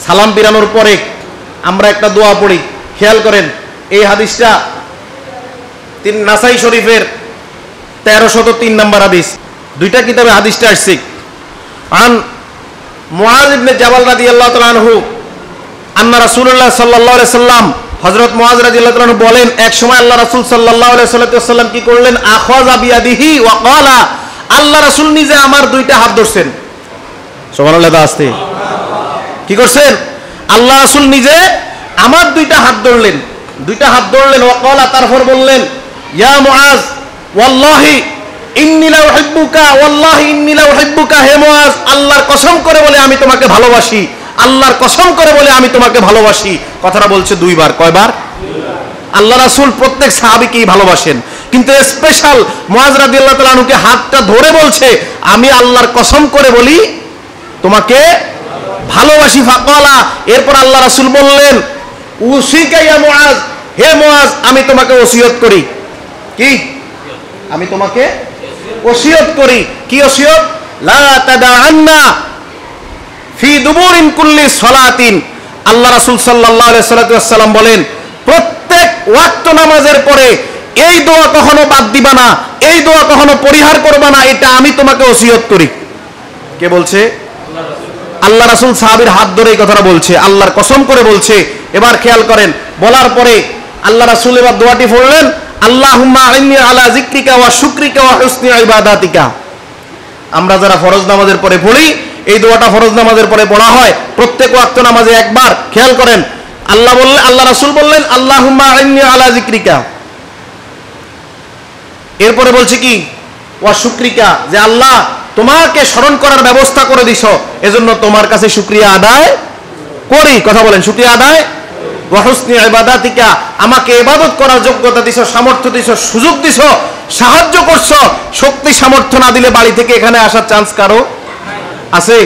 সালাম ফিরানোর পরে আমরা একটা দোয়া পড়ি, খেয়াল করেন। এই হাদিসটা নাসাই শরীফের 1303 নম্বর হাদিস, দুইটা কিতাবে হাদিসটা আসছে। আন মুআজ ইবনে জাবাল রাদিয়াল্লাহু তাআলা আনহু আন্না রাসূলুল্লাহ সাল্লাল্লাহু আলাইহি সাল্লাম, হযরত মুআজ রাদিয়াল্লাহু তাআলা বলেন, এক সময় আল্লাহ রাসূল সাল্লাল্লাহু আলাইহি সাল্লাম কি করলেন? আখাযা বিয়াদিহি ওয়া ক্বালা, আল্লাহ রাসূল নিজে আমার দুইটা হাত ধরছেন। সুবহানাল্লাহ। আস্তে কি করছেন? আল্লাহ রাসূল নিজে আমার দুইটা হাত ধরলেন, ওয়া ক্বালা, তারপর বললেন, ইয়া মুআজ ওয়াল্লাহি ইন্নী লা উহিব্বুকা, ওয়াল্লাহি ইন্নী লা উহিব্বুকা, হে মুআজ, আল্লাহর কসম করে বলে আমি তোমাকে ভালোবাসি, আল্লাহর কসম করে বলে আমি তোমাকে ভালোবাসি। কথাটা বলছে দুইবার। কয়বার? আল্লাহ রাসূল প্রত্যেক সাহাবীকেই ভালোবাসেন, কিন্তু স্পেশাল মুআজ রাদিয়াল্লাহু তাআলা আনহুকে হাতটা ধরে বলছে, আমি আল্লাহর কসম করে বলি তোমাকে ভালোবাসি। ফাকালা, এরপর আল্লাহ রাসূল বললেন, উসিকা ইয়া মুআজ, হে মুআজ, আমি তোমাকে ওসিয়ত করি। কি? আমি তোমাকে ওসিয়ত করি। কি ওসিয়ত? লা তাদাআন্না ফি দুবুরিন কুল্লি সালাতিন, আল্লাহ রাসূল সাল্লাল্লাহু আলাইহি ওয়াসাল্লাম বলেন, প্রত্যেক ওয়াক্ত নামাজের পরে এই দোয়া কখনো বাদ দিবা না, এই দোয়া কখনো পরিহার করবা না, এটা আমি তোমাকে ওসিয়ত করি। কে বলছে? আল্লাহ রাসূল সাহাবীর হাত ধরে এই কথাটা বলছে, আল্লাহর কসম করে বলছে। এবার খেয়াল করেন, বলার পরে আল্লাহ রাসূল এবার দোয়াটি পড়লেন, আল্লাহুম্মা আইন্নী আলা যিকরিকা ওয়া শুকরিকা ওয়া হুসনি ইবাদাতিকা। আমরা যারা ফরজ নামাজের পরে পড়ি, এই দোয়াটা ফরজ নামাজের পরে পড়া হয় প্রত্যেক ওয়াক্ত নামাজে একবার। খেয়াল করেন, আল্লাহ রাসূল বললেন, আল্লাহুম্মা আইন্নী আলা যিকরিকা, এরপরে বলছে কি? ওয়া শুকরিকা, যে আল্লাহ তোমাকে স্মরণ করার ব্যবস্থা করে দিছো, এজন্য তোমার কাছে শুকরিয়া আদায় করি। কথা বলেন, শুকরিয়া আদায়। ওয়া হুসনি ইবাদাতিকা, আমাকে ইবাদত করার যোগ্যতা দিছো, সামর্থ্য দিছো, সুযোগ দিছো, সাহায্য করছো। শক্তি সামর্থ্য না দিলে বাড়ি থেকে এখানে আসার চান্স কারো আছে?